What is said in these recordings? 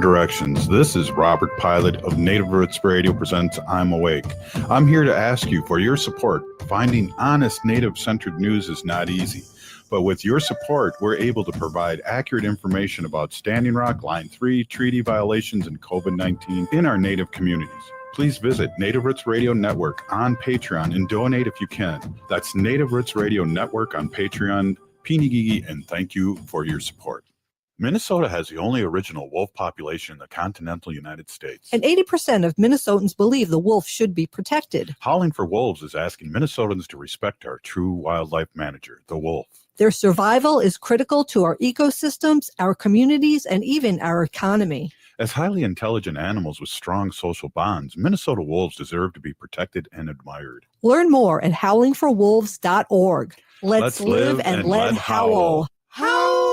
directions. This is Robert Pilot of Native Roots Radio presents I'm Awake. I'm here to ask you for your support. Finding honest Native-centered news is not easy, but with your support, we're able to provide accurate information about Standing Rock, Line 3, treaty violations, and COVID-19 in our Native communities. Please visit Native Roots Radio Network on Patreon and donate if you can. That's Native Roots Radio Network on Patreon. Pinigigi, and thank you for your support. Minnesota has the only original wolf population in the continental United States. And 80% of Minnesotans believe the wolf should be protected. Howling for Wolves is asking Minnesotans to respect our true wildlife manager, the wolf. Their survival is critical to our ecosystems, our communities, and even our economy. As highly intelligent animals with strong social bonds, Minnesota wolves deserve to be protected and admired. Learn more at howlingforwolves.org. Let's live and let howl. Howl!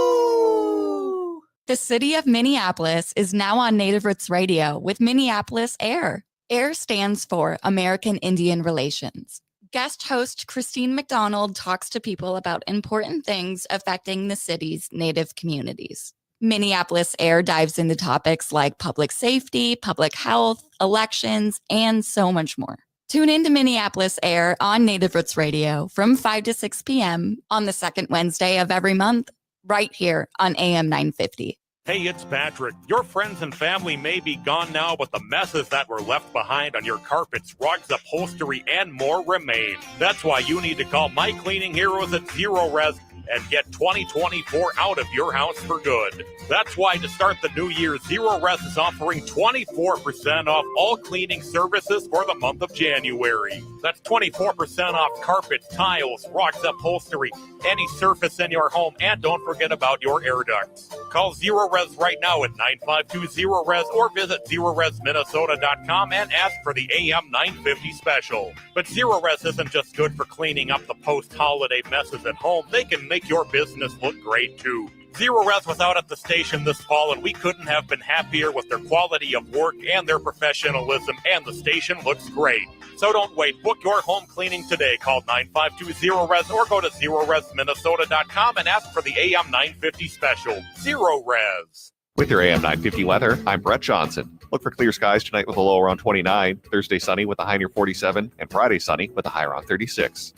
The city of Minneapolis is now on Native Roots Radio with Minneapolis AIR. AIR stands for American Indian Relations. Guest host Christine McDonald talks to people about important things affecting the city's Native communities. Minneapolis AIR dives into topics like public safety, public health, elections, and so much more. Tune in to Minneapolis AIR on Native Roots Radio from 5 to 6 p.m. on the second Wednesday of every month, right here on AM 950. Hey, it's Patrick. Your friends and family may be gone now, but the messes that were left behind on your carpets, rugs, upholstery, and more remain. That's why you need to call My Cleaning Heroes at Zero Res and get 2024 out of your house for good. That's why to start the new year, Zero Res is offering 24% off all cleaning services for the month of January. That's 24% off carpet, tiles, rugs, upholstery, any surface in your home, and don't forget about your air ducts. Call Zero Res right now at 952-ZERO-RES or visit ZeroResMinnesota.com and ask for the AM 950 special. But Zero Res isn't just good for cleaning up the post-holiday messes at home. They can make your business look great too. Zero Res was out at the station this fall, and we couldn't have been happier with their quality of work and their professionalism, and the station looks great. So don't wait. Book your home cleaning today. Call 952-ZERO-RES or go to ZeroResMinnesota.com and ask for the AM 950 special. Zero Res. With your AM 950 weather, I'm Brett Johnson. Look for clear skies tonight with a low around 29, Thursday sunny with a high near 47, and Friday sunny with a high around 36.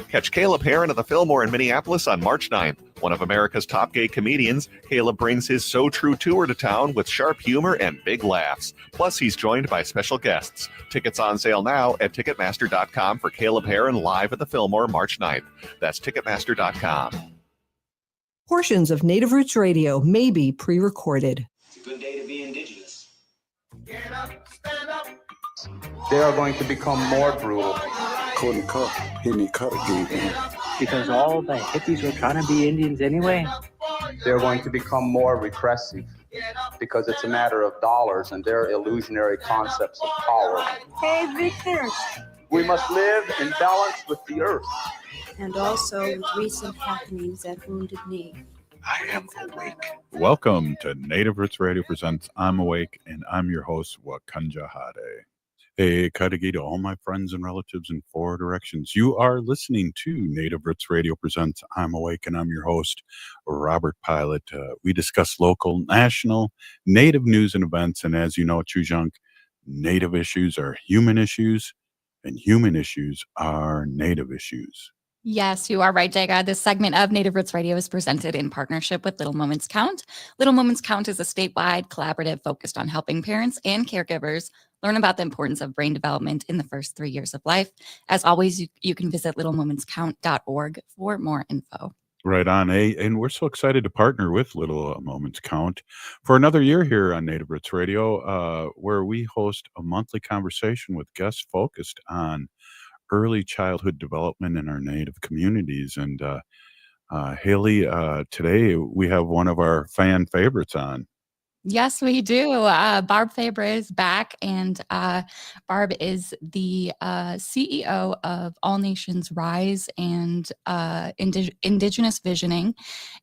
Catch Caleb Heron at the Fillmore in Minneapolis on March 9th. One of America's top gay comedians, Caleb brings his So True tour to town with sharp humor and big laughs. Plus, he's joined by special guests. Tickets on sale now at Ticketmaster.com for Caleb Heron live at the Fillmore March 9th. That's Ticketmaster.com. Portions of Native Roots Radio may be pre-recorded. It's a good day to be Indigenous. Get up, stand up. They are going to become more brutal. Couldn't cut, hitting cut again. Because all the hippies were trying to be Indians anyway. They're going to become more repressive because it's a matter of dollars and their illusionary concepts of power. Hey, Victor. We must live in balance with the earth. And also with recent happenings at Wounded Knee. I am awake. Welcome to Native Roots Radio presents I'm Awake, and I'm your host, Wakanja Hade. Hey, Kadagi to all my friends and relatives in four directions. You are listening to Native Roots Radio presents I'm Awake, and I'm your host, Robert Pilot. We discuss local, national, Native news and events, and as you know, Chujunk, Native issues are human issues, and human issues are Native issues. Yes, you are right, Jaga. This segment of Native Roots Radio is presented in partnership with Little Moments Count. Little Moments Count is a statewide collaborative focused on helping parents and caregivers learn about the importance of brain development in the first 3 years of life. As always, you can visit littlemomentscount.org for more info. Right on, and we're so excited to partner with Little Moments Count for another year here on Native Roots Radio, where we host a monthly conversation with guests focused on early childhood development in our Native communities. And Haley, today we have one of our fan favorites on. Yes, we do. Barb Fabre is back, and Barb is the CEO of All Nations Rise and Indigenous Visioning.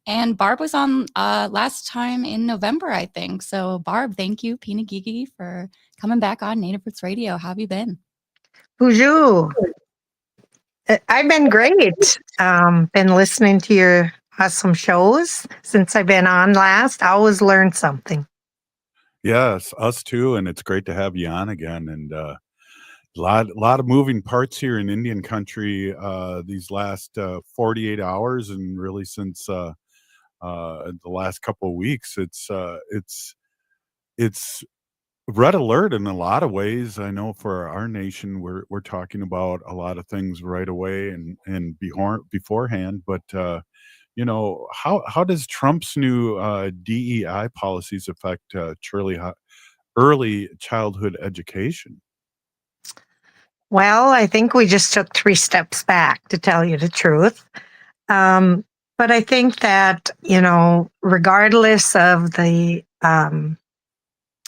And Barb was on last time in November, I think. So Barb, thank you, Pinigigi, for coming back on Native Roots Radio. How have you been? Bonjour. I've been great. Been listening to your awesome shows since I've been on last. I always learn something. Yes, us too, and it's great to have you on again. And lot of moving parts here in Indian country these last 48 hours, and really since the last couple of weeks. It's red alert in a lot of ways. I know for our nation, we're talking about a lot of things right away and beforehand, but how does Trump's new DEI policies affect early childhood education? Well, I think we just took 3 steps back, to tell you the truth. Um, but I think that, regardless of the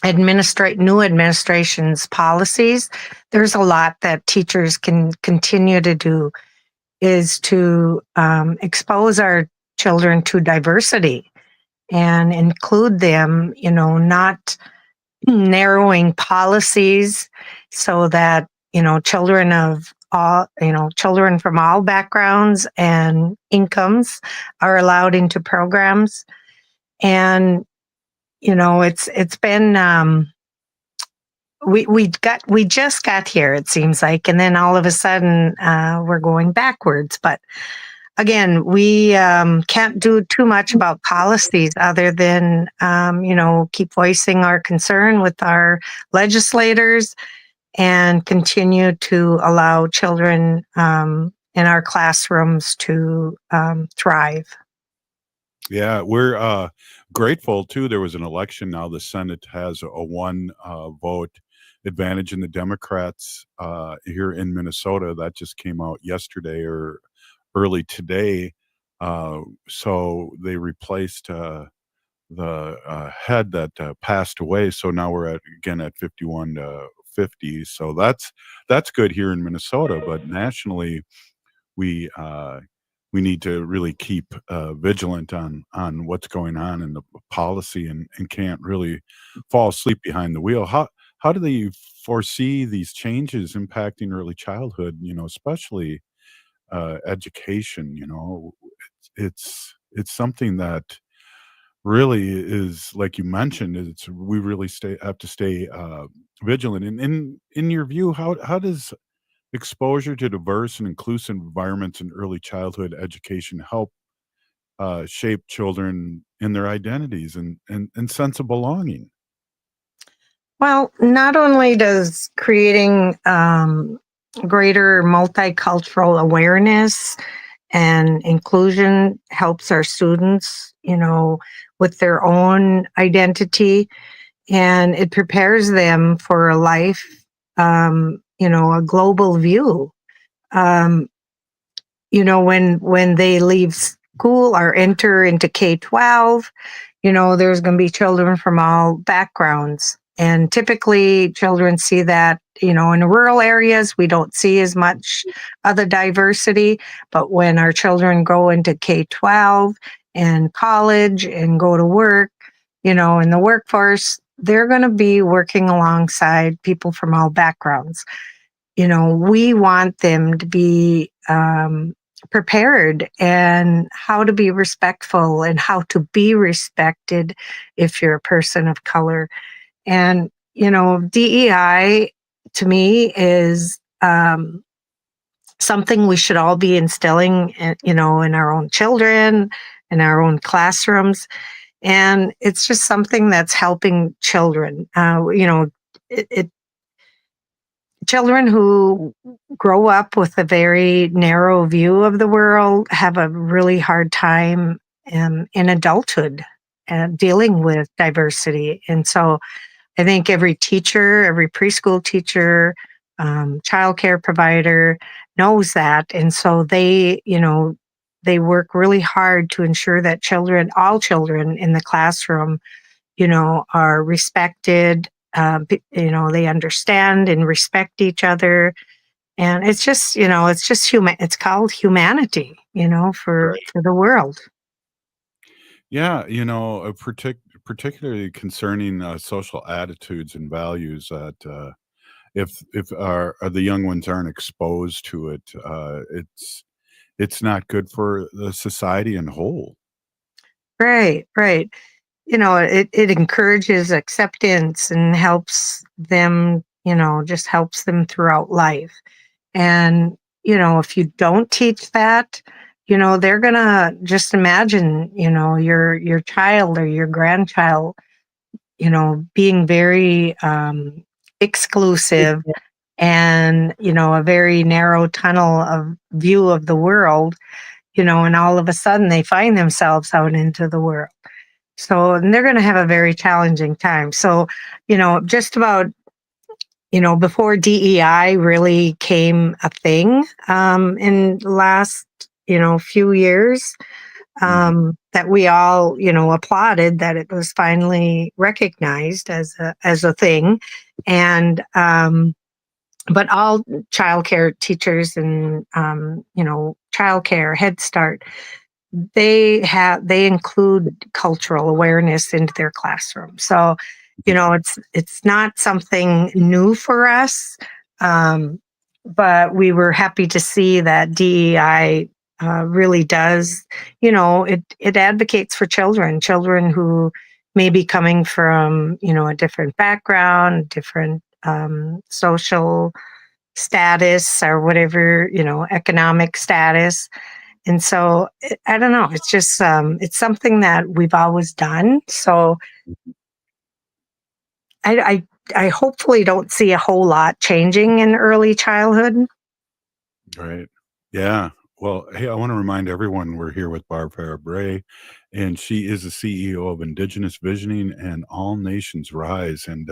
new administration's policies, there's a lot that teachers can continue to do, is to expose our children to diversity and include them, not narrowing policies so that, children from all backgrounds and incomes are allowed into programs. And, it's been, we just got here, it seems like, and then all of a sudden we're going backwards. But again, we can't do too much about policies other than keep voicing our concern with our legislators and continue to allow children in our classrooms to thrive. Yeah, we're grateful too. There was an election. Now the Senate has a one vote advantage in the Democrats here in Minnesota. That just came out yesterday or early today. So they replaced the head that passed away. So now we're again at 51 to 50. So that's good here in Minnesota. But nationally, we we need to really keep vigilant on what's going on in the policy, and can't really fall asleep behind the wheel. How do they foresee these changes impacting early childhood? Especially education. It's something that really is, like you mentioned, we really have to stay vigilant. And in your view, how does exposure to diverse and inclusive environments in early childhood education help shape children in their identities and sense of belonging? Well, not only does creating greater multicultural awareness and inclusion helps our students, with their own identity, and it prepares them for a life, a global view. Um, when they leave school or enter into K-12, there's going to be children from all backgrounds. And typically children see that, in the rural areas, we don't see as much other diversity. But when our children go into K-12 and college and go to work, in the workforce, they're going to be working alongside people from all backgrounds. We want them to be prepared, and how to be respectful and how to be respected if you're a person of color. And, DEI to me is something we should all be instilling, in our own children, in our own classrooms. And it's just something that's helping children. Children who grow up with a very narrow view of the world have a really hard time in adulthood and dealing with diversity. And so I think every teacher, every preschool teacher, childcare provider knows that. And so they work really hard to ensure that all children in the classroom, are respected. They understand and respect each other. And it's just human. It's called humanity, for the world. Yeah, particularly concerning social attitudes and values, that if the young ones aren't exposed to it, it's not good for the society in whole. Right, right. it encourages acceptance and helps them, just helps them throughout life. And, if you don't teach that, they're going to just imagine, your child or your grandchild, being very exclusive and, a very narrow tunnel of view of the world, and all of a sudden they find themselves out into the world. So, and they're going to have a very challenging time. So, just about, before DEI really came a thing in the last, few years, that we all, applauded that it was finally recognized as a thing. And, but all childcare teachers and, childcare, Head Start, they include cultural awareness into their classroom. So, it's not something new for us, but we were happy to see that DEI really does, it advocates for children who may be coming from, a different background, different social status or whatever, economic status. And so I don't know, it's just, it's something that we've always done. So I hopefully don't see a whole lot changing in early childhood. Right. Yeah. Well, hey, I want to remind everyone we're here with Barb Fabre, and she is the CEO of Indigenous Visioning and All Nations Rise. And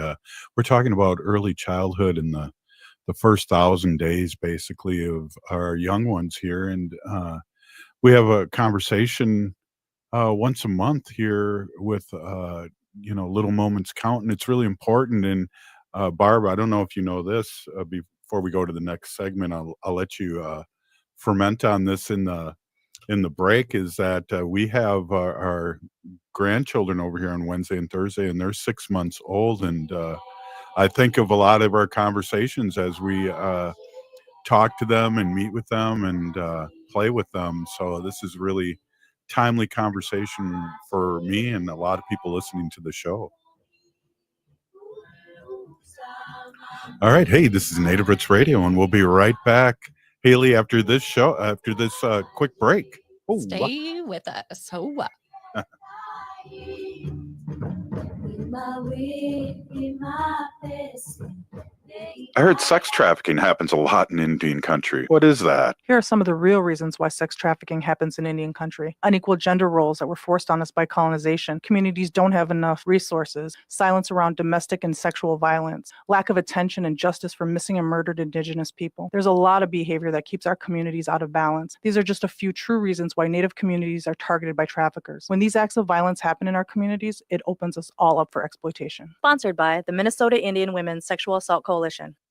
we're talking about early childhood and the first 1,000 days, basically, of our young ones here. And we have a conversation once a month here with, Little Moments Count, and it's really important. And Barb, I don't know if you know this. Before we go to the next segment, I'll let you ferment on this in the break. Is that we have our grandchildren over here on Wednesday and Thursday, and they're 6 months old, and I think of a lot of our conversations as we talk to them and meet with them and play with them. So this is really timely conversation for me and a lot of people listening to the show. All right. Hey, this is Native Roots Radio, and we'll be right back, Haley, after this quick break. Oh, stay with us. Oh, I heard sex trafficking happens a lot in Indian country. What is that? Here are some of the real reasons why sex trafficking happens in Indian country. Unequal gender roles that were forced on us by colonization. Communities don't have enough resources. Silence around domestic and sexual violence. Lack of attention and justice for missing and murdered Indigenous people. There's a lot of behavior that keeps our communities out of balance. These are just a few true reasons why Native communities are targeted by traffickers. When these acts of violence happen in our communities, it opens us all up for exploitation. Sponsored by the Minnesota Indian Women's Sexual Assault Coalition.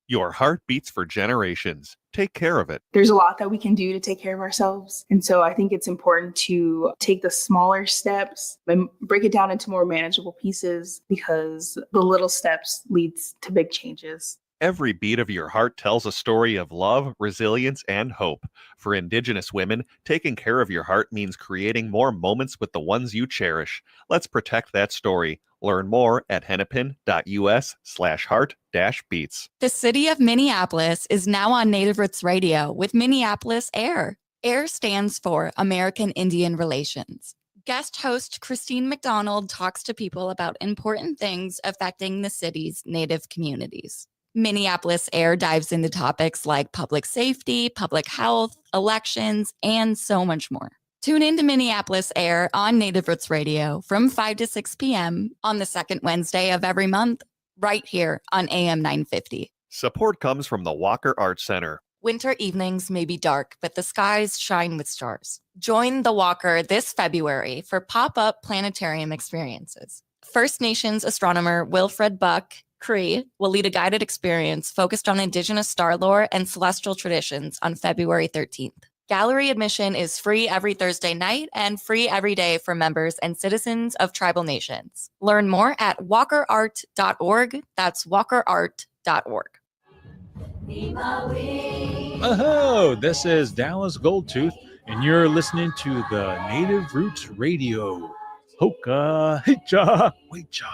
Your heart beats for generations. Take care of it. There's a lot that we can do to take care of ourselves. And so I think it's important to take the smaller steps and break it down into more manageable pieces, because the little steps leads to big changes. Every beat of your heart tells a story of love, resilience, and hope. For Indigenous women, taking care of your heart means creating more moments with the ones you cherish. Let's protect that story. Learn more at hennepin.us/heart-beats. The city of Minneapolis is now on Native Roots Radio with Minneapolis AIR. AIR stands for American Indian Relations. Guest host Christine McDonald talks to people about important things affecting the city's Native communities. Minneapolis AIR dives into topics like public safety, public health, elections, and so much more. Tune in to Minneapolis AIR on Native Roots Radio from 5 to 6 p.m. on the second Wednesday of every month, right here on AM 950. Support comes from the Walker Arts Center. Winter evenings may be dark, but the skies shine with stars. Join the Walker this February for pop-up planetarium experiences. First Nations astronomer Wilfred Buck Cree will lead a guided experience focused on Indigenous star lore and celestial traditions on February 13th. Gallery admission is free every Thursday night and free every day for members and citizens of tribal nations. Learn more at walkerart.org. That's walkerart.org. Oh, this is Dallas Goldtooth, and you're listening to the Native Roots Radio. Hoka, hicha, wecha.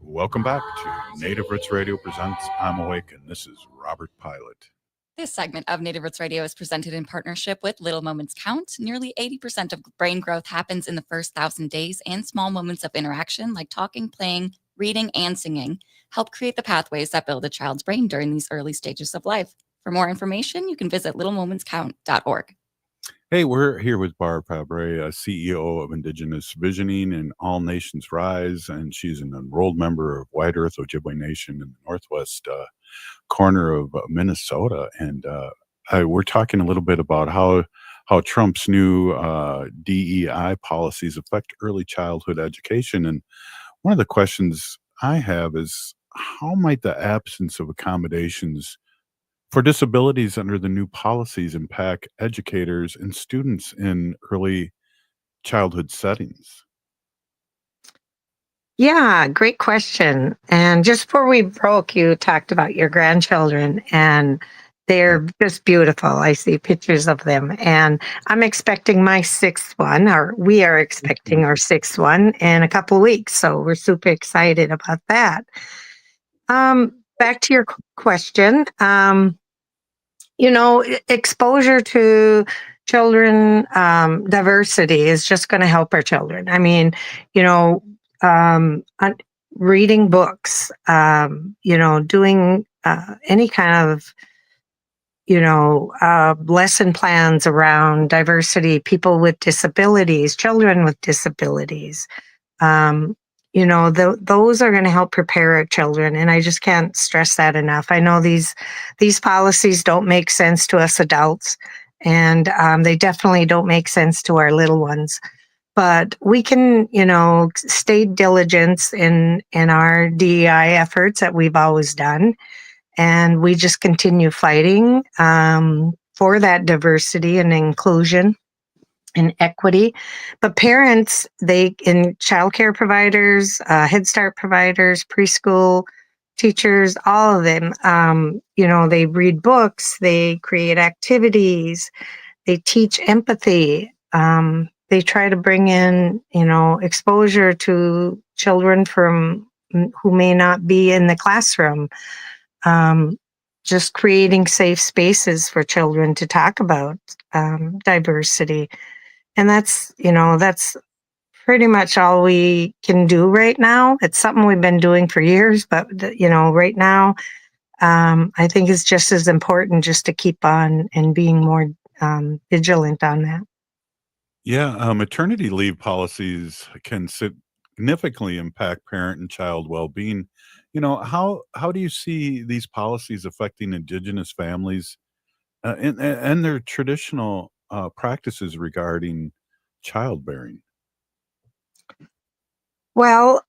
Welcome back to Native Roots Radio presents I'm Awake, and this is Robert Pilot. This segment of Native Roots Radio is presented in partnership with Little Moments Count. Nearly 80% of brain growth happens in the first 1,000 days, and small moments of interaction like talking, playing, reading, and singing help create the pathways that build a child's brain during these early stages of life. For more information, you can visit littlemomentscount.org. Hey, we're here with Barb, CEO of Indigenous Visioning and All Nations Rise, and she's an enrolled member of White Earth Ojibwe Nation in the northwest corner of Minnesota. And we're talking a little bit about how Trump's new DEI policies affect early childhood education. And one of the questions I have is, how might the absence of accommodations for disabilities under the new policies impact educators and students in early childhood settings? Yeah, great question. And just before we broke, you talked about your grandchildren, and they're just beautiful. I see pictures of them, and I'm expecting my sixth one, or we are expecting our sixth one in a couple of weeks. So we're super excited about that. Back to your question. Exposure to children, diversity is just going to help our children. I mean, reading books, doing any kind of, lesson plans around diversity, people with disabilities, children with disabilities. Those are going to help prepare our children, and I just can't stress that enough. I know these policies don't make sense to us adults, and they definitely don't make sense to our little ones. But we can, stay diligent in our DEI efforts that we've always done, and we just continue fighting for that diversity and inclusion and equity. But parents, in childcare providers, Head Start providers, preschool teachers, all of them, they read books, they create activities, they teach empathy. They try to bring in, exposure to children who may not be in the classroom. Just creating safe spaces for children to talk about diversity. And that's pretty much all we can do right now. It's something we've been doing for years, but right now, I think it's just as important just to keep on and being more vigilant on that. Yeah, maternity leave policies can significantly impact parent and child well-being. How do you see these policies affecting Indigenous families and their traditional practices regarding childbearing? Well,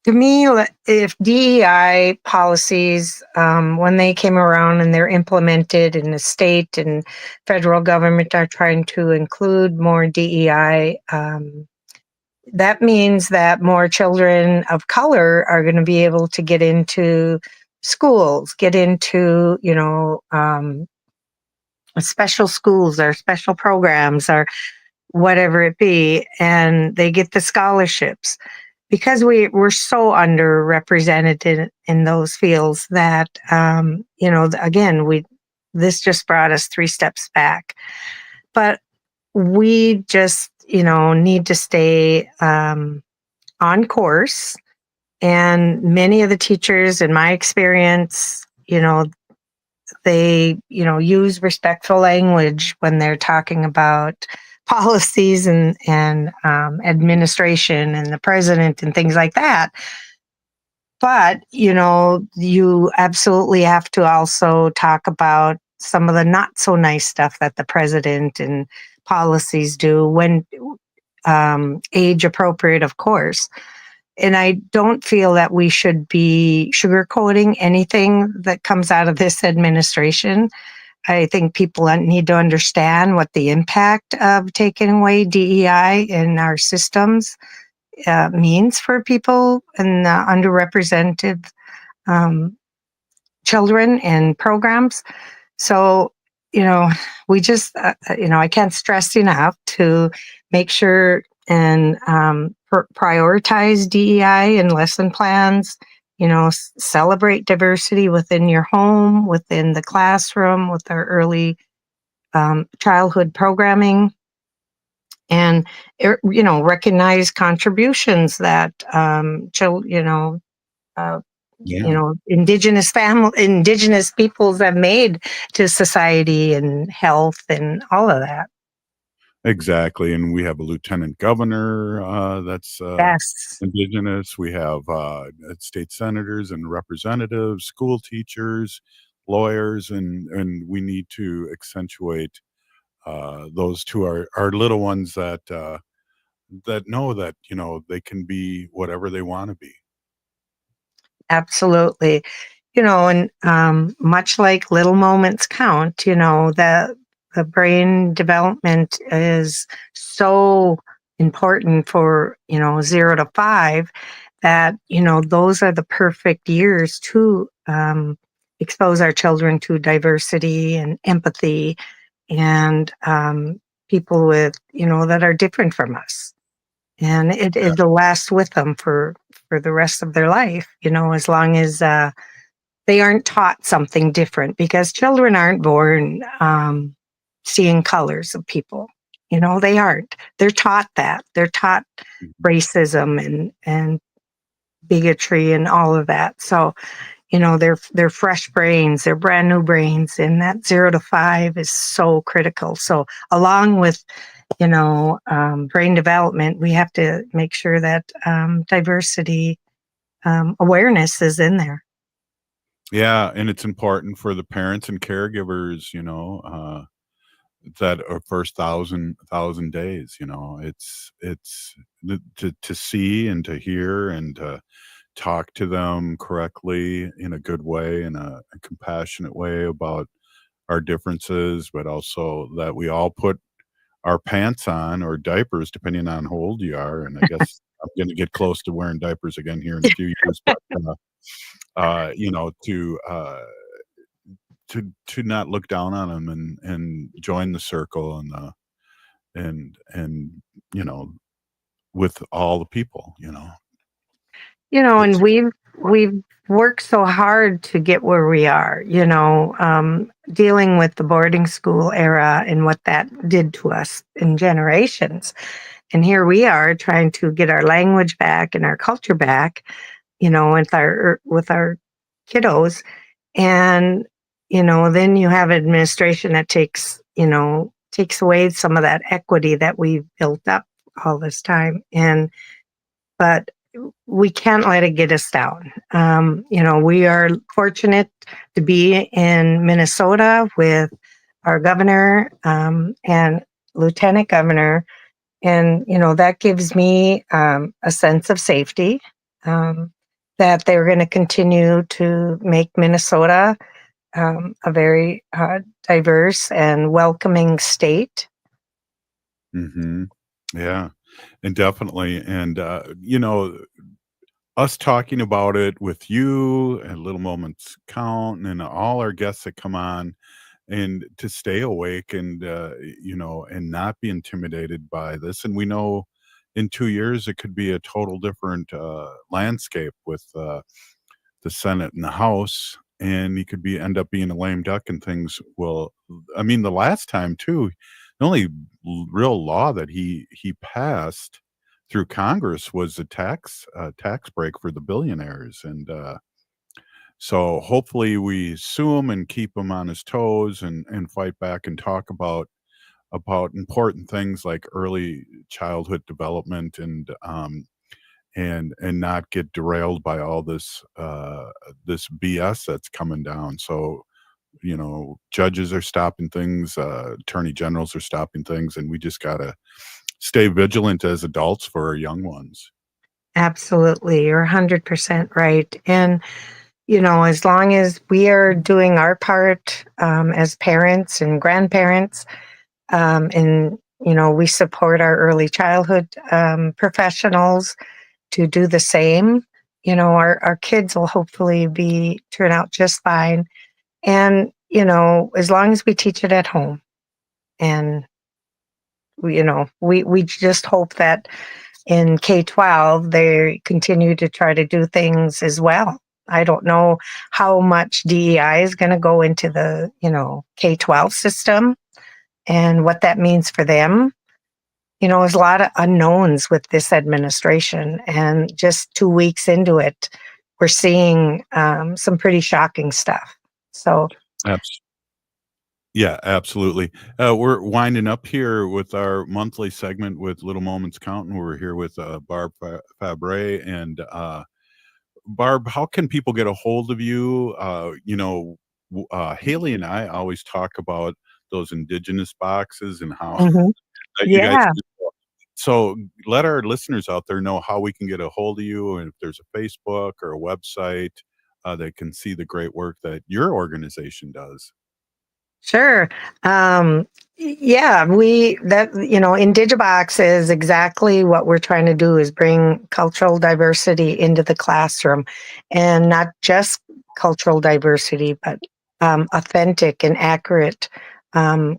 to me, if DEI policies, when they came around and they're implemented in the state and federal government are trying to include more DEI, that means that more children of color are going to be able to get into schools, get into, special schools or special programs or whatever it be, and they get the scholarships. Because we're so underrepresented in those fields that, again, this just brought us 3 steps back. But we just, need to stay on course. And many of the teachers, in my experience, they, use respectful language when they're talking about policies and administration and the president and things like that. But, you absolutely have to also talk about some of the not so nice stuff that the president and policies do when age appropriate, of course. And I don't feel that we should be sugarcoating anything that comes out of this administration. I think people need to understand what the impact of taking away DEI in our systems means for people and underrepresented children and programs. So we just, I can't stress enough to make sure and prioritize DEI in lesson plans, celebrate diversity within your home, within the classroom, with our early childhood programming, and, recognize contributions that, indigenous peoples have made to society and health and all of that. Exactly, and we have a lieutenant governor that's Yes. Indigenous. We have state senators and representatives, school teachers, lawyers, and we need to accentuate those to our little ones that know that they can be whatever they want to be. Absolutely. And much like little moments count, the brain development is so important for, 0 to 5 that, those are the perfect years to expose our children to diversity and empathy and people with, that are different from us. And it'll last with them for the rest of their life, as long as they aren't taught something different, because children aren't born seeing colors of people. They aren't. They're taught that. They're taught racism and bigotry and all of that. So, they're fresh brains, they're brand new brains, and that 0 to 5 is so critical. So, along with brain development, we have to make sure that diversity awareness is in there. Yeah, and it's important for the parents and caregivers, that are first thousand days. It's to see and to hear and to talk to them correctly in a good way, in a compassionate way about our differences, but also that we all put our pants on or diapers, depending on how old you are. And I guess I'm going to get close to wearing diapers again here in a few years, but to not look down on them and join the circle and with all the people. And we've worked so hard to get where we are, dealing with the boarding school era and what that did to us in generations. And here we are trying to get our language back and our culture back, with our kiddos. And, then you have administration that takes away some of that equity that we've built up all this time. But we can't let it get us down. We are fortunate to be in Minnesota with our governor and lieutenant governor. And, that gives me a sense of safety, that they're going to continue to make Minnesota a very diverse and welcoming state. Mm-hmm. Yeah, and definitely. And, us talking about it with you and Little Moments Count and all our guests that come on, and to stay awake and, and not be intimidated by this. And we know in 2 years, it could be a total different landscape with the Senate and the House. And he could end up being a lame duck and things. Well, I mean, the last time too, the only real law that he passed through Congress was a tax break for the billionaires. And so hopefully we sue him and keep him on his toes and fight back and talk about important things like early childhood development and not get derailed by all this this BS that's coming down. So, judges are stopping things, attorney generals are stopping things, and we just gotta stay vigilant as adults for our young ones. Absolutely. You're 100% right. And, as long as we are doing our part as parents and grandparents, and, we support our early childhood professionals to do the same, our kids will hopefully turn out just fine. And, as long as we teach it at home, and we just hope that in K-12 they continue to try to do things as well. I don't know how much DEI is going to go into the K-12 system and what that means for them. There's a lot of unknowns with this administration, and just 2 weeks into it, we're seeing some pretty shocking stuff. So, yeah, absolutely. We're winding up here with our monthly segment with Little Moments Counting. We're here with Barb Fabre. And Barb, how can people get a hold of you? Haley and I always talk about those Indigenous boxes and how you guys. yeah. So let our listeners out there know how we can get a hold of you, and if there's a Facebook or a website, they can see the great work that your organization does. Sure. Indigibox is exactly what we're trying to do, is bring cultural diversity into the classroom, and not just cultural diversity, but authentic and accurate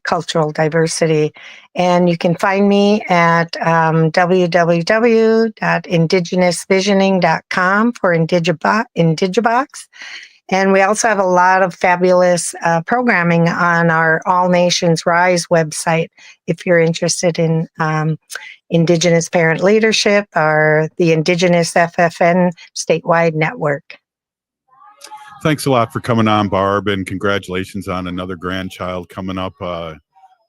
cultural diversity. And you can find me at www.indigenousvisioning.com for Indigibox. And we also have a lot of fabulous programming on our All Nations Rise website if you're interested in Indigenous parent leadership or the Indigenous FFN statewide network. Thanks a lot for coming on, Barb, and congratulations on another grandchild coming up.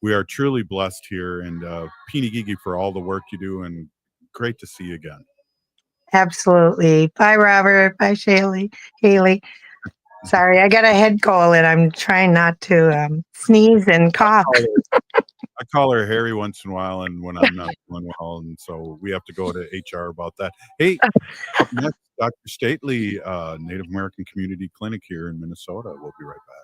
We are truly blessed here, and Peeny Gigi for all the work you do, and great to see you again. Absolutely. Bye, Robert. Bye, Haley. Sorry, I got a head cold, and I'm trying not to sneeze and cough. I call her Harry once in a while, and when I'm not doing well, and so we have to go to HR about that. Hey, up next, Dr. Stately, Native American Community Clinic here in Minnesota. We'll be right back.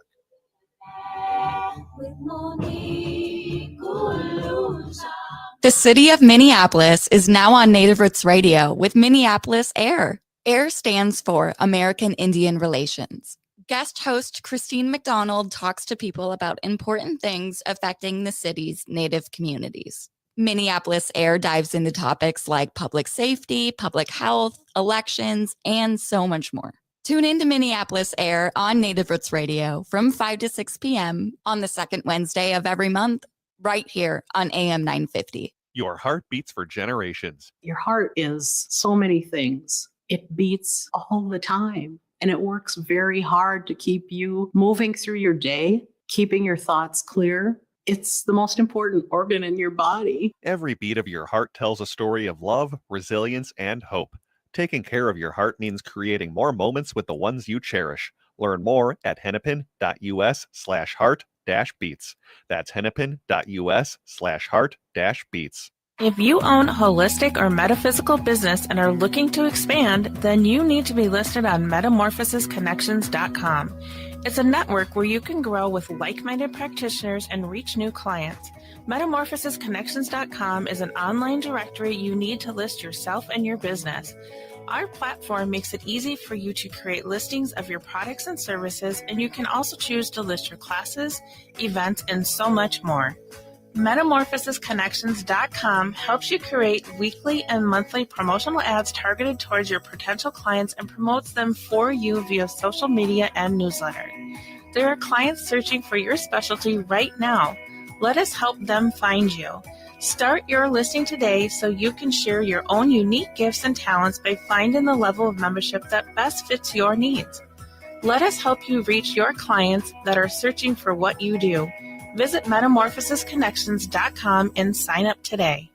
The city of Minneapolis is now on Native Roots Radio with Minneapolis AIR. AIR stands for American Indian Relations. Guest host Christine McDonald talks to people about important things affecting the city's Native communities. Minneapolis AIR dives into topics like public safety, public health, elections, and so much more. Tune in to Minneapolis AIR on Native Roots Radio from 5 to 6 p.m. on the second Wednesday of every month, right here on AM 950. Your heart beats for generations. Your heart is so many things. It beats all the time, and it works very hard to keep you moving through your day, keeping your thoughts clear. It's the most important organ in your body. Every beat of your heart tells a story of love, resilience, and hope. Taking care of your heart means creating more moments with the ones you cherish. Learn more at hennepin.us/heart-beats. That's hennepin.us/heart-beats. If you own a holistic or metaphysical business and are looking to expand, then you need to be listed on metamorphosisconnections.com. It's a network where you can grow with like-minded practitioners and reach new clients. Metamorphosisconnections.com is an online directory you need to list yourself and your business. Our platform makes it easy for you to create listings of your products and services, and you can also choose to list your classes, events, and so much more. Metamorphosisconnections.com helps you create weekly and monthly promotional ads targeted towards your potential clients and promotes them for you via social media and newsletter. There are clients searching for your specialty right now. Let us help them find you. Start your listing today so you can share your own unique gifts and talents by finding the level of membership that best fits your needs. Let us help you reach your clients that are searching for what you do. Visit metamorphosisconnections.com and sign up today.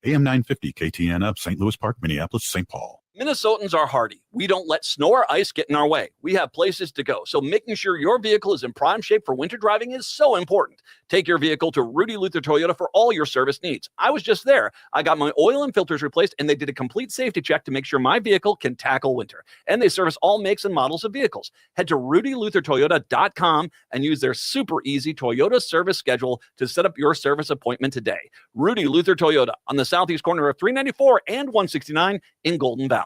AM 950 KTN up, St. Louis Park, Minneapolis, St. Paul. Minnesotans are hardy. We don't let snow or ice get in our way. We have places to go, so making sure your vehicle is in prime shape for winter driving is so important. Take your vehicle to Rudy Luther Toyota for all your service needs. I was just there. I got my oil and filters replaced, and they did a complete safety check to make sure my vehicle can tackle winter. And they service all makes and models of vehicles. Head to rudyluthertoyota.com and use their super easy Toyota service schedule to set up your service appointment today. Rudy Luther Toyota on the southeast corner of 394 and 169 in Golden Valley.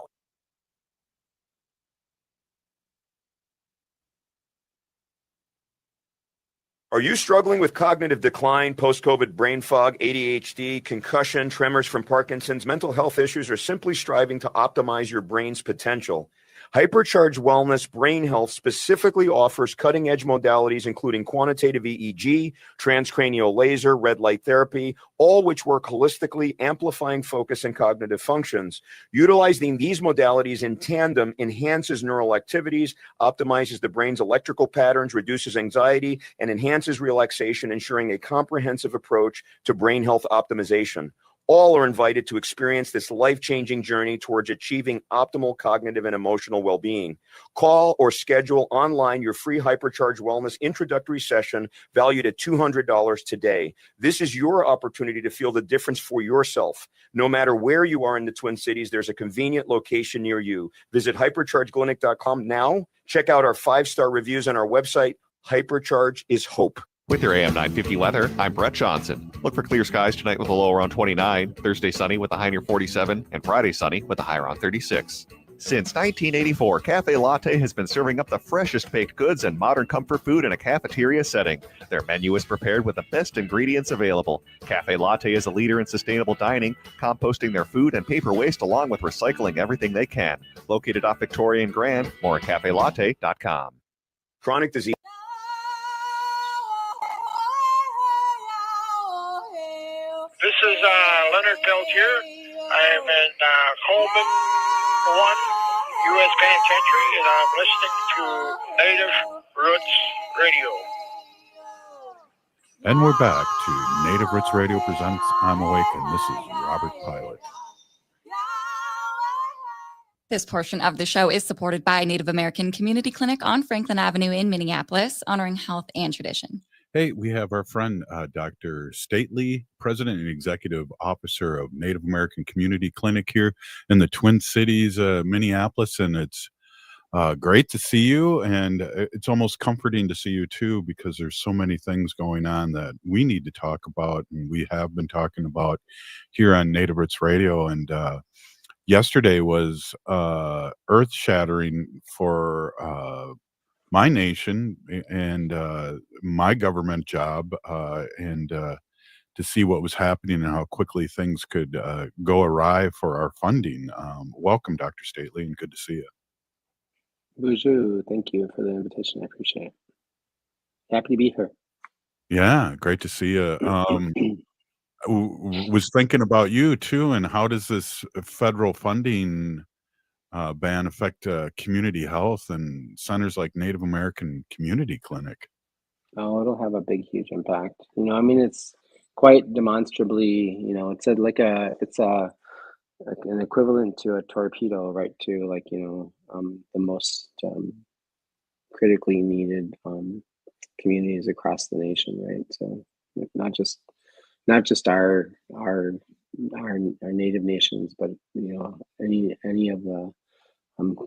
Are you struggling with cognitive decline, post-COVID brain fog, ADHD, concussion, tremors from Parkinson's, mental health issues, or simply striving to optimize your brain's potential? Hypercharge Wellness Brain Health specifically offers cutting-edge modalities including quantitative EEG, transcranial laser, red light therapy, all which work holistically, amplifying focus and cognitive functions. Utilizing these modalities in tandem enhances neural activities, optimizes the brain's electrical patterns, reduces anxiety, and enhances relaxation, ensuring a comprehensive approach to brain health optimization. All are invited to experience this life-changing journey towards achieving optimal cognitive and emotional well-being. Call or schedule online your free Hypercharge Wellness introductory session valued at $200 today. This is your opportunity to feel the difference for yourself. No matter where you are in the Twin Cities, there's a convenient location near you. Visit hyperchargeclinic.com now. Check out our 5-star reviews on our website. Hypercharge is hope. With your AM 950 weather, I'm Brett Johnson. Look for clear skies tonight with a low around 29, Thursday sunny with a high near 47, and Friday sunny with a high around 36. Since 1984, Cafe Latte has been serving up the freshest baked goods and modern comfort food in a cafeteria setting. Their menu is prepared with the best ingredients available. Cafe Latte is a leader in sustainable dining, composting their food and paper waste along with recycling everything they can. Located off Victoria and Grand, more at cafelatte.com. Chronic disease. This is Leonard Peltier. I am in Coleman 1 U.S. Penitentiary, and I'm listening to Native Roots Radio. And we're back to Native Roots Radio presents I'm Awake, and this is Robert Pilot. This portion of the show is supported by Native American Community Clinic on Franklin Avenue in Minneapolis, honoring health and tradition. Hey, we have our friend Dr. Stately, President and Executive Officer of Native American Community Clinic here in the Twin Cities, Minneapolis, and it's great to see you, and it's almost comforting to see you too, because there's so many things going on that we need to talk about, and we have been talking about here on Native Roots Radio. And yesterday was earth-shattering for my nation and my government job, and to see what was happening and how quickly things could go awry for our funding. Welcome, Dr. Stately, and good to see you. Bonjour. Thank you for the invitation. I appreciate it. Happy to be here. Yeah, great to see you. Was thinking about you too, and how does this federal funding ban affect community health and centers like Native American Community Clinic? Oh, it'll have a big, huge impact. I mean, it's quite demonstrably, it's an equivalent to a torpedo, right? To the most critically needed communities across the nation, right? So not just our native nations, but any of the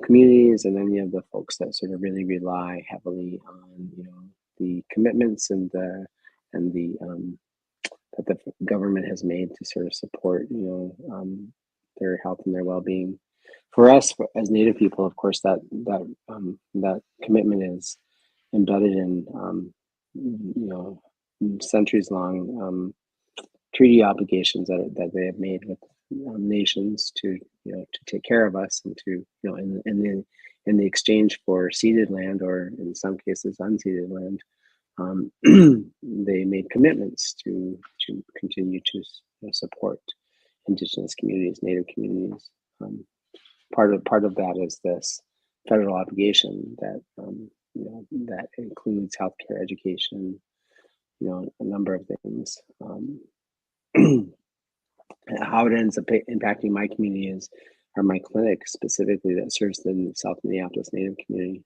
communities and any of the folks that sort of really rely heavily on the commitments and the that the government has made to sort of support their health and their well-being. For us as Native people, of course, that commitment is embedded in centuries-long treaty obligations that they have made with nations to take care of us, and to in the exchange for ceded land, or in some cases unceded land, they made commitments to continue to support Indigenous communities, Native communities. Part of that is this federal obligation that that includes healthcare, education, a number of things. How it ends up impacting my community or my clinic specifically that serves the South Minneapolis Native community.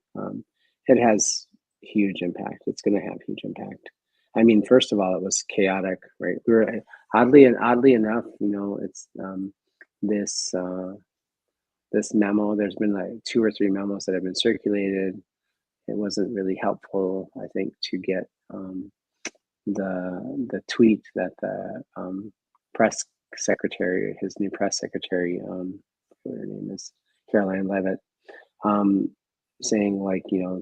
It has huge impact. It's going to have huge impact. I mean, first of all, it was chaotic, right? We were oddly enough, it's this memo. There's been like 2 or 3 memos that have been circulated. It wasn't really helpful, I think, to get the tweet that the press secretary, his new press secretary, her name is Caroline Levitt, saying like, the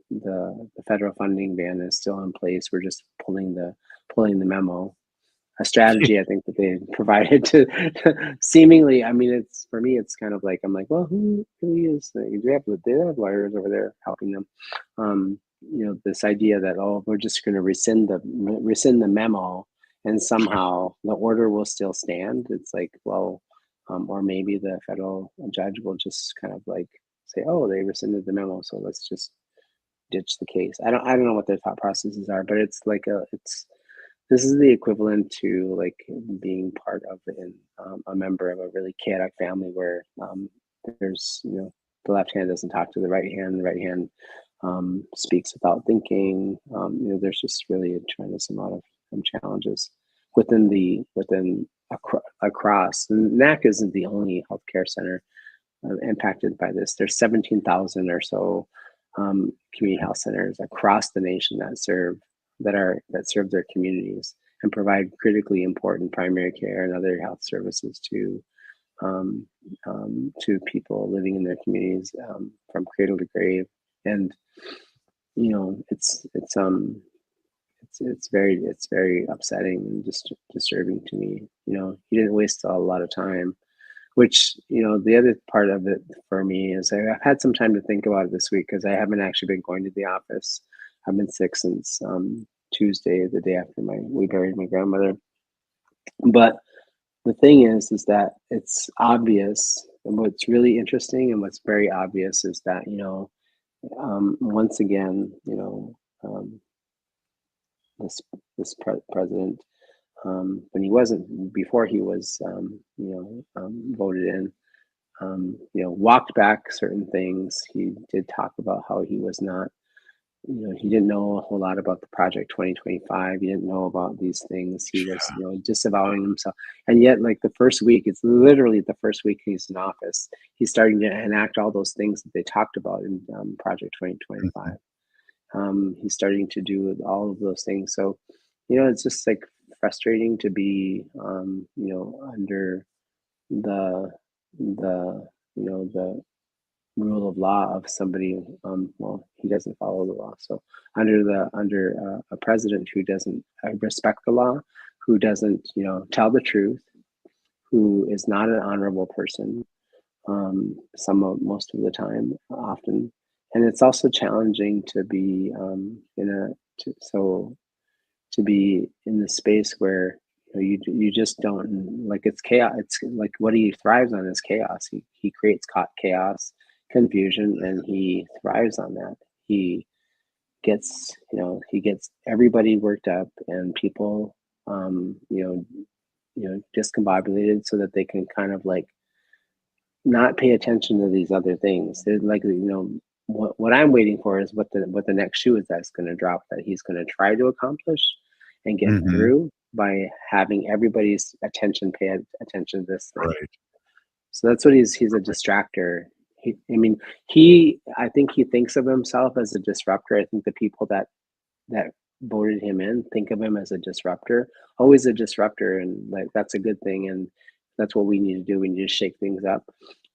the federal funding ban is still in place. We're just pulling the memo. A strategy I think that they provided to seemingly. I mean, it's for me. It's kind of like I'm like, well, who is? They have lawyers over there helping them. This idea that we're just going to rescind the memo, and somehow the order will still stand. It's like, well, or maybe the federal judge will just kind of like say, oh, they rescinded the memo, so let's just ditch the case. I don't know what their thought processes are, but it's like this is the equivalent to like being part of a member of a really chaotic family where there's the left hand doesn't talk to the right hand speaks without thinking. There's just really a tremendous amount of challenges across. And NAC isn't the only healthcare center impacted by this. There's 17,000 or so community health centers across the nation that serve their communities and provide critically important primary care and other health services to people living in their communities from cradle to grave. And it's very upsetting and just disturbing to me. He didn't waste a lot of time, which the other part of it for me is I've had some time to think about it this week because I haven't actually been going to the office. I've been sick since Tuesday, the day after we buried my grandmother. But the thing is that it's obvious, and what's really interesting and what's very obvious is that once again, this president, when he wasn't before he was voted in, walked back certain things. He did talk about how he was not. He didn't know a whole lot about the Project 2025. He didn't know about these things. He was, disavowing himself. And yet, like the first week, it's literally the first week he's in office, he's starting to enact all those things that they talked about in Project 2025. He's starting to do all of those things. So, it's just like frustrating to be, under the rule of law of somebody. He doesn't follow the law. So under a president who doesn't respect the law, who doesn't tell the truth, who is not an honorable person, most of the time, often, and it's also challenging to be to be in the space where you just don't, like, it's chaos. It's like what he thrives on is chaos. He creates chaos, confusion, and he thrives on that. He gets everybody worked up and people discombobulated so that they can kind of like not pay attention to these other things. They're like, what I'm waiting for is what the next shoe is that's going to drop, that he's going to try to accomplish and get through by having everybody's attention pay attention to this thing. Right. So that's what he's a distractor. I think he thinks of himself as a disruptor. I think the people that voted him in think of him as a disruptor, always a disruptor, and like that's a good thing, and that's what we need to do. We need to shake things up.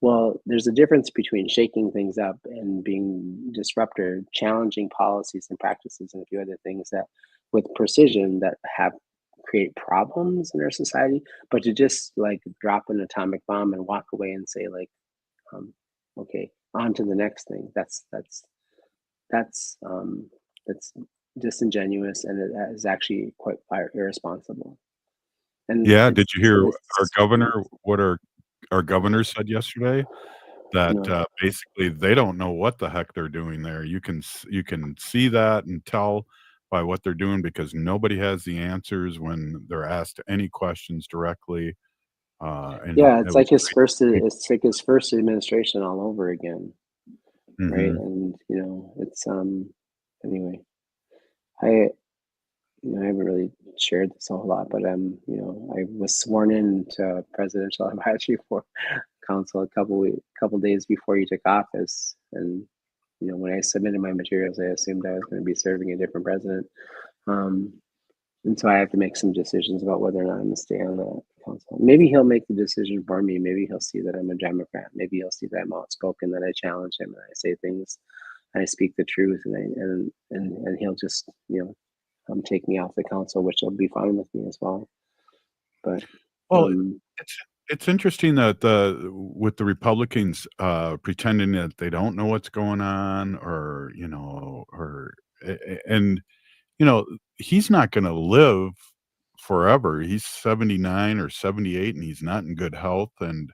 Well, there's a difference between shaking things up and being disruptor, challenging policies and practices and a few other things that with precision that create problems in our society, but to just like drop an atomic bomb and walk away and say like, okay, on to the next thing. That's disingenuous, and it is actually quite irresponsible. And yeah, did you hear our governor? What our governor said yesterday? That basically they don't know what the heck they're doing there. You can see that and tell by what they're doing because nobody has the answers when they're asked any questions directly. It's like his first administration all over again, right? And it's anyway. I haven't really shared this a whole lot, but I was sworn in to presidential advisory for council a couple days before he took office, and when I submitted my materials, I assumed I was going to be serving a different president, and so I have to make some decisions about whether or not I'm going to stay on the council. Maybe he'll make the decision for me. Maybe he'll see that I'm a Democrat. Maybe he'll see that I'm outspoken, that I challenge him, and I say things I speak the truth, and he'll just take me off the council, which will be fine with me as well. But Well, it's interesting that with the Republicans pretending that they don't know what's going on, or he's not going to live forever. He's 79 or 78, and he's not in good health, and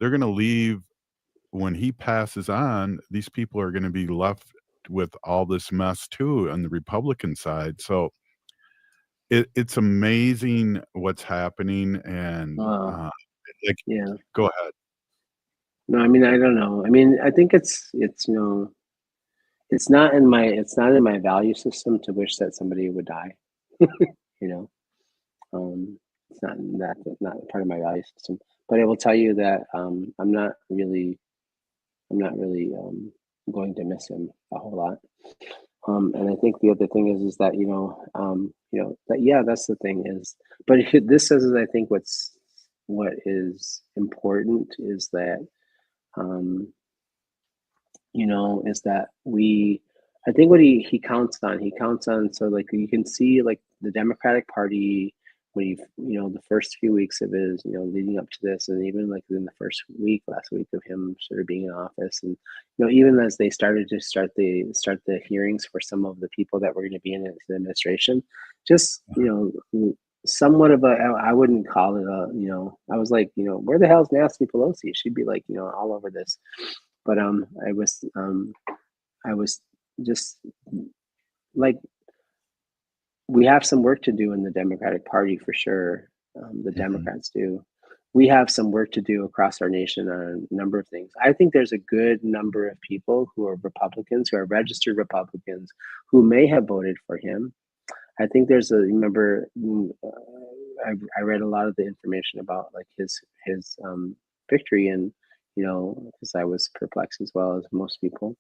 they're going to leave when he passes on. These people are going to be left with all this mess too on the Republican side. So it's amazing what's happening, and yeah. Go ahead. No, I mean, I don't know. I mean, I think it's it's not in my value system to wish that somebody would die. It's not part of my value system. But I will tell you that I'm not really going to miss him a whole lot. And I think the other thing is that that's the thing is. But this is, I think, what is important is that is that I think what he counts on, so like you can see like the Democratic Party when the first few weeks of his leading up to this, and even like in the last week of him sort of being in office, and even as they started to start the hearings for some of the people that were going to be in the administration, just somewhat of I wouldn't call it I was like, where the hell's Nancy Pelosi? She'd be like, all over this. But I was just like, we have some work to do in the Democratic Party for sure. The Democrats do. We have some work to do across our nation on a number of things. I think there's a good number of people who are Republicans, who are registered Republicans, who may have voted for him. I think I read a lot of the information about like his victory, and because I was perplexed as well as most people.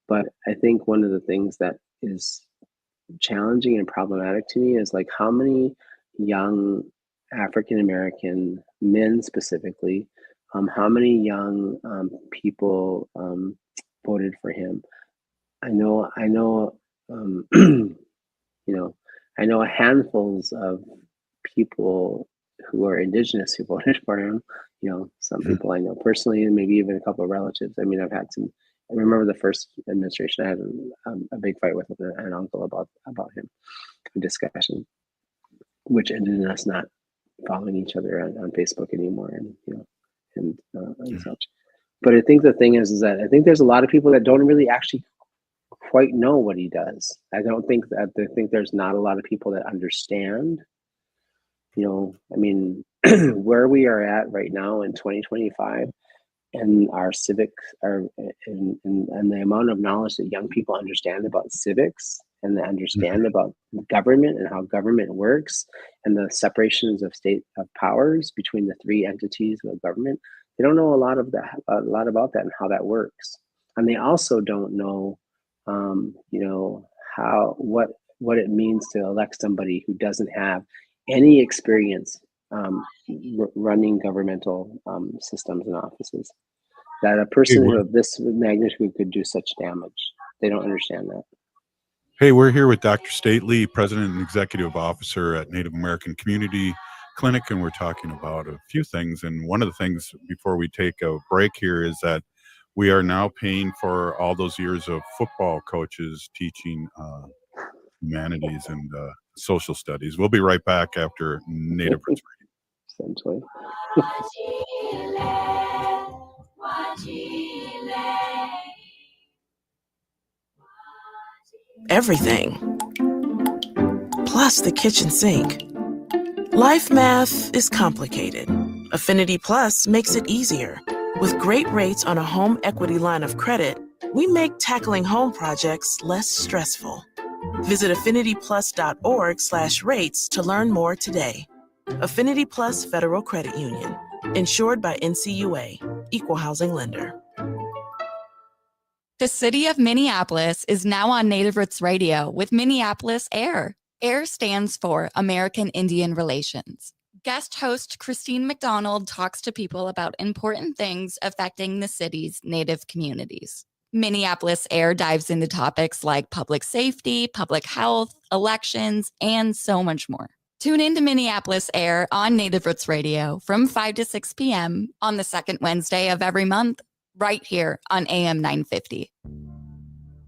But I think one of the things that is challenging and problematic to me is like how many young African American men specifically, how many young people voted for him. I know I know handfuls of people who are Indigenous who voted for him. Some people I know personally, and maybe even a couple of relatives. I mean, I remember the first administration, I had a big fight with an uncle about him, a discussion, which ended in us not following each other on Facebook anymore, and such. But I think the thing is that I think there's a lot of people that don't really actually quite know what he does. I think there's not a lot of people that understand. I mean, where we are at right now in 2025, and our civics and the amount of knowledge that young people understand about civics, and they understand about government and how government works, and the separations of powers between the three entities of government. They don't know a lot about that and how that works, and they also don't know what it means to elect somebody who doesn't have any experience running governmental systems and offices. That a person of this magnitude could do such damage. They don't understand that. Hey, we're here with Dr. Stately, President and Executive Officer at Native American Community Clinic, and we're talking about a few things. And one of the things before we take a break here is that we are now paying for all those years of football coaches teaching humanities and social studies. We'll be right back after Native Roots Radio. Everything. Plus the kitchen sink. Life math is complicated. Affinity Plus makes it easier. With great rates on a home equity line of credit, we make tackling home projects less stressful. Visit affinityplus.org/rates to learn more today. Affinity Plus Federal Credit Union. Insured by NCUA. Equal housing lender. The city of Minneapolis is now on Native Roots Radio with Minneapolis AIR. AIR stands for American Indian Relations. Guest host Christine McDonald talks to people about important things affecting the city's Native communities. Minneapolis Air dives into topics like public safety, public health, elections, and so much more. Tune in to Minneapolis Air on Native Roots Radio from 5 to 6 p.m. on the second Wednesday of every month, right here on AM 950.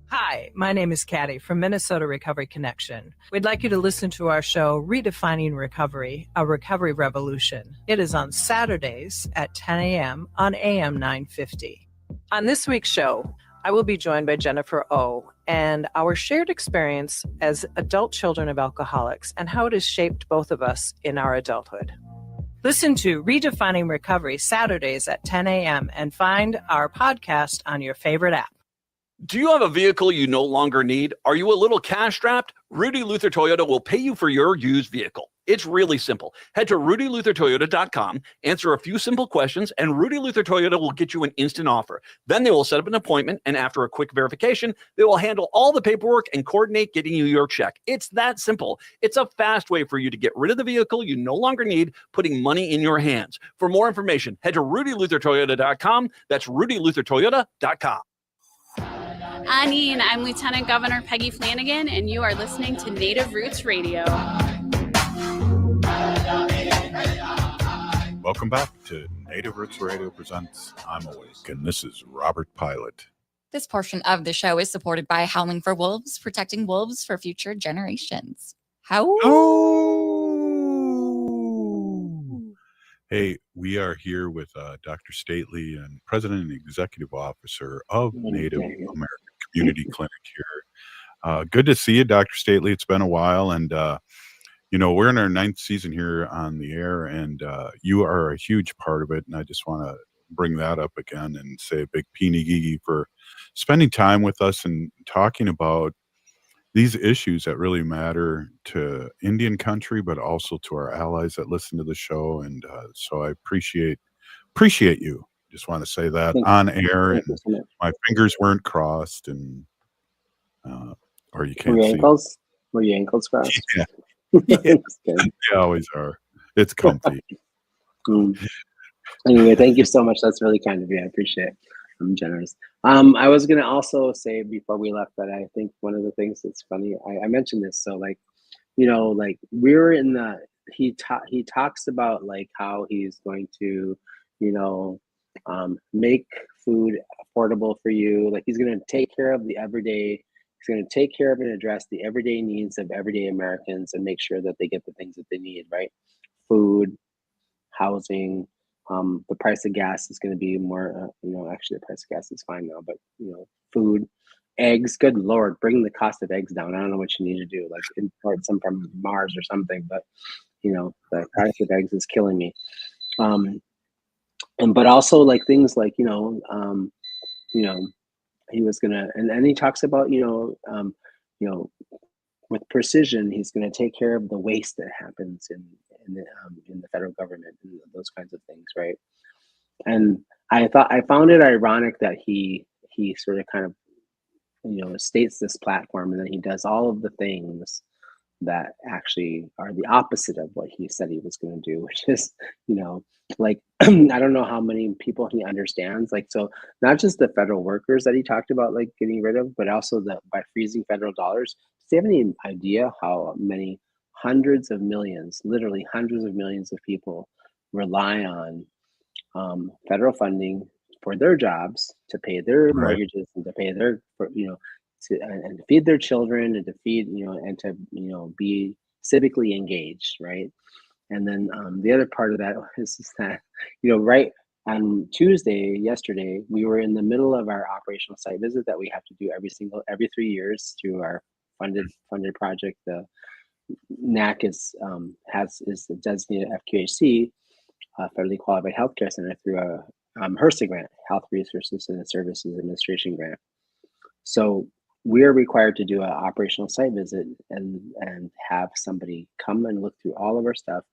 Hi, my name is Katty from Minnesota Recovery Connection. We'd like you to listen to our show, Redefining Recovery, a Recovery Revolution. It is on Saturdays at 10 a.m. on AM 950. On this week's show, I will be joined by Jennifer O. and our shared experience as adult children of alcoholics and how it has shaped both of us in our adulthood. Listen to Redefining Recovery Saturdays at 10 a.m. and find our podcast on your favorite app. Do you have a vehicle you no longer need? Are you a little cash strapped? Rudy Luther Toyota will pay you for your used vehicle. It's really simple. Head to rudyluthertoyota.com, answer a few simple questions, and Rudy Luther Toyota will get you an instant offer. Then they will set up an appointment, and after a quick verification, they will handle all the paperwork and coordinate getting you your check. It's that simple. It's a fast way for you to get rid of the vehicle you no longer need, putting money in your hands. For more information, head to rudyluthertoyota.com. That's rudyluthertoyota.com. Anine, I'm Lieutenant Governor Peggy Flanagan, and you are listening to Native Roots Radio. Welcome back to Native Roots Radio presents I'm Awake, and this is Robert Pilot. This portion of the show is supported by Howling for Wolves, protecting wolves for future generations. How? Hey, we are here with Dr. Stately and President and Executive Officer of Native American Community Clinic here. Good to see you, Dr. Stately. It's been a while, and we're in our 9th season here on the air, and you are a huge part of it. And I just want to bring that up again and say a big peeny for spending time with us and talking about these issues that really matter to Indian country, but also to our allies that listen to the show. And so I appreciate you. Just want to say that on air, and my fingers weren't crossed, and or you can't see. Were your ankles crossed? Yeah. They always are. It's comfy. Anyway, thank you so much. That's really kind of you. I appreciate it. I'm generous. I was going to also say before we left that I think one of the things that's funny, I mentioned this. So we're in the, he talks about how he's going to, make food affordable for you. He's going to take care of the everyday. He's going to take care of and address the everyday needs of everyday Americans and make sure that they get the things that they need, right? Food, housing. The price of gas is going to be more, actually the price of gas is fine now, but, food, eggs, good Lord, bring the cost of eggs down. I don't know what you need to do, import some from Mars or something, but, the price of eggs is killing me. But also things he was going to, and then he talks about, with precision, he's going to take care of the waste that happens in the federal government and those kinds of things, right? And I found it ironic that he sort of kind of states this platform, and then he does all of the things that actually are the opposite of what he said he was going to do, which is I don't know how many people he understands. So not just the federal workers that he talked about getting rid of, but also by freezing federal dollars. Do you have any idea how many hundreds of millions, literally hundreds of millions of people rely on federal funding for their jobs to pay their mortgages and to pay their, and to feed their children and to feed, and to, be civically engaged, right? And then the other part of that is that, right on yesterday, we were in the middle of our operational site visit that we have to do every 3 years through our funded project. The NAC is the designated FQHC, federally qualified healthcare center, through a HRSA grant, Health Resources and Services Administration grant. So we are required to do an operational site visit and have somebody come and look through all of our stuff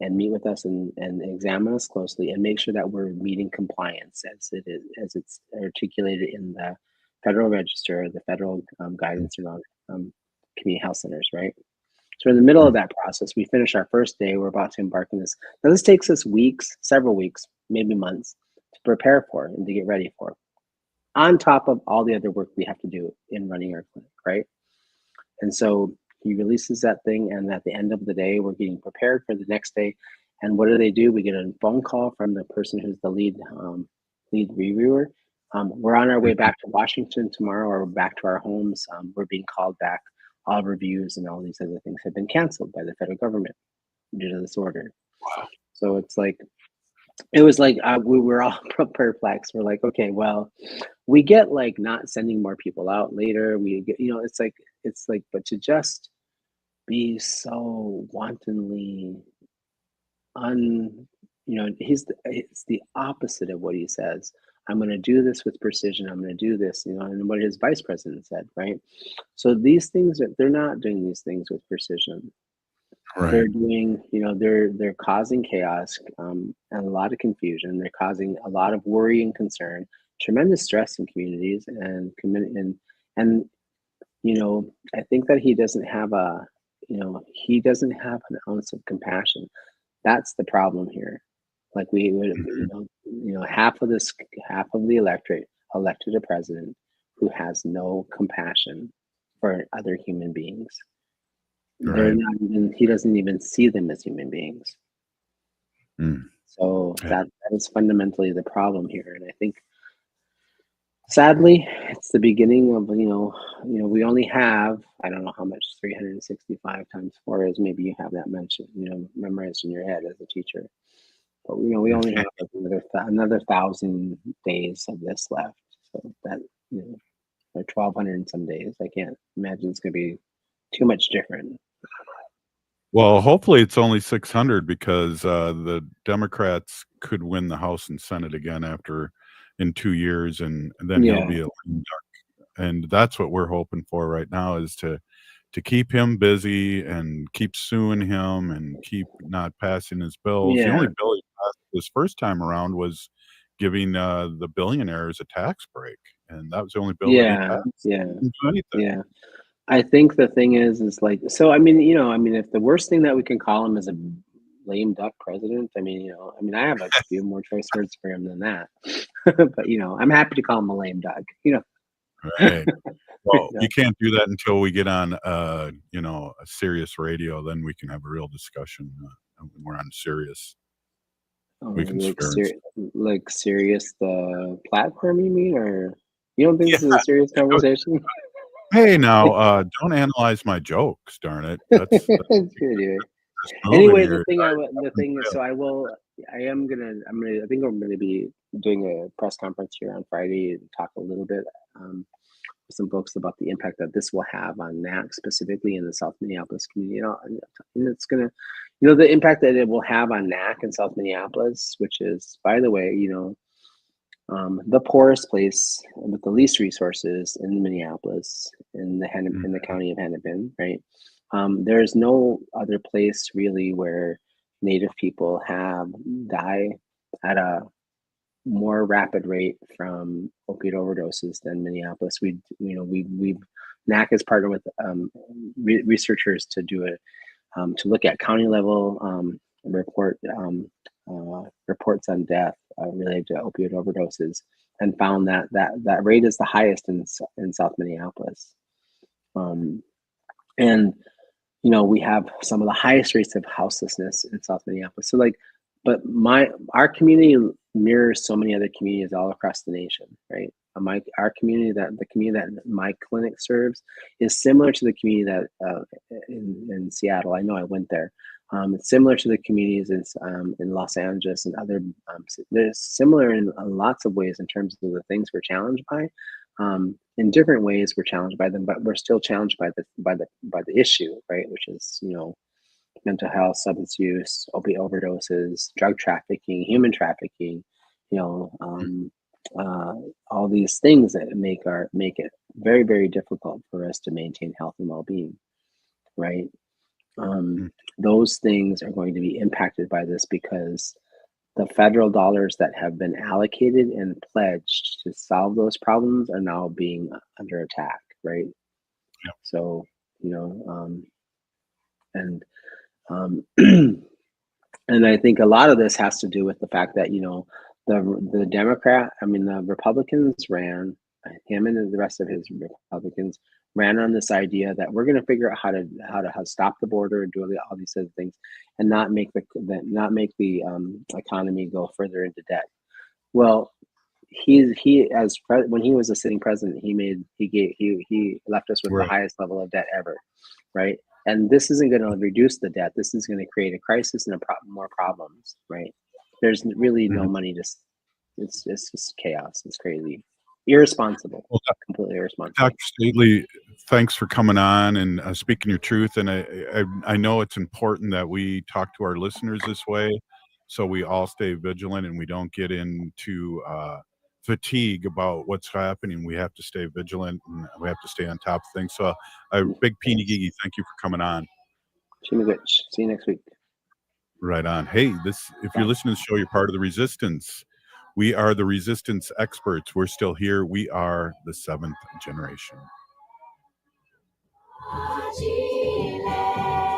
and meet with us and examine us closely and make sure that we're meeting compliance as it's articulated in the Federal Register, the federal guidance around community health centers, right? So in the middle of that process, we finish our first day. We're about to embark on this. Now this takes us weeks, several weeks, maybe months to prepare for and to get ready for. on top of all the other work we have to do in running our clinic, right? And so he releases that thing, and at the end of the day, we're getting prepared for the next day. And what do? We get a phone call from the person who's the lead reviewer. We're on our way back to Washington tomorrow, or back to our homes. We're being called back. All reviews and all these other things have been canceled by the federal government due to this order. Wow. So it's like, it was like we were all perplexed. We're like, okay, well, we get like not sending more people out later. We get, it's like, but to just be so wantonly it's the opposite of what he says. I'm going to do this with precision. I'm going to do this, and what his vice president said, right? So these things, they're not doing these things with precision. Right. They're doing, they're causing chaos and a lot of confusion. They're causing a lot of worry and concern, tremendous stress in communities, and I think that he doesn't have an ounce of compassion. That's the problem here. Like we would, half of the electorate elected a president who has no compassion for other human beings. They're not even, he doesn't even see them as human beings. So that is fundamentally the problem here. And I think, sadly, it's the beginning of, we only have, I don't know how much 365 times 4 is. Maybe you have that mentioned, memorized in your head as a teacher. But we only have another 1,000 days of this left. So that, or 1,200 and some days. I can't imagine it's going to be too much different. Well, hopefully it's only 600, because the Democrats could win the House and Senate again in 2 years, and then he'll be a lame duck. And that's what we're hoping for right now, is to keep him busy and keep suing him and keep not passing his bills. The only bill he passed this first time around was giving the billionaires a tax break, and that was the only bill that he passed. Didn't do anything. I think the thing is like, so if the worst thing that we can call him is a lame duck president, I have a few more choice words for him than that. But I'm happy to call him a lame duck. Right. Well, you can't do that until we get on a serious radio. Then we can have a real discussion when we're on Sirius. We can like Sirius, the platform, you mean, or you don't think this is a serious conversation? Hey, now, don't analyze my jokes, darn it. That's anyway, the thing is, so I think I'm gonna be doing a press conference here on Friday and talk a little bit with some folks about the impact that this will have on NAC specifically in the South Minneapolis community. And it's gonna, the impact that it will have on NAC in South Minneapolis, which is, by the way, the poorest place with the least resources in Minneapolis, in the county of Hennepin, right? There is no other place really where Native people die at a more rapid rate from opiate overdoses than Minneapolis. NAC has partnered with researchers to do to look at county level reports on death related to opioid overdoses, and found that rate is the highest in South Minneapolis. And we have some of the highest rates of houselessness in South Minneapolis. So but our community mirrors so many other communities all across the nation, right? The community that my clinic serves is similar to the community that in Seattle. I know I went there. It's similar to the communities in Los Angeles and other. They're similar in lots of ways in terms of the things we're challenged by. In different ways, we're challenged by them, but we're still challenged by the issue, right? Which is mental health, substance use, opiate overdoses, drug trafficking, human trafficking. All these things that make it very, very difficult for us to maintain health and well-being, right? Those things are going to be impacted by this, because the federal dollars that have been allocated and pledged to solve those problems are now being under attack, right? Yep. So, and I think a lot of this has to do with the fact that, the Republicans ran him and the rest of his Republicans ran on this idea that we're going to figure out how to stop the border and do all these other things, and not make the economy go further into debt. Well, when he was a sitting president, he left us with the highest level of debt ever, right? And this isn't going to reduce the debt. This is going to create a crisis and more problems, right? There's really no money to. It's just chaos. It's crazy, irresponsible, completely irresponsible. Dr. Stately, thanks for coming on and speaking your truth. And I know it's important that we talk to our listeners this way, so we all stay vigilant and we don't get into fatigue about what's happening. We have to stay vigilant and we have to stay on top of things. So a big Peeny Gigi, thank you for coming on. See you next week. Right on. Hey, if you're listening to the show, you're part of the resistance. We are the resistance experts. We're still here. We are the 7th generation.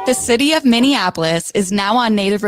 The city of Minneapolis is now on Native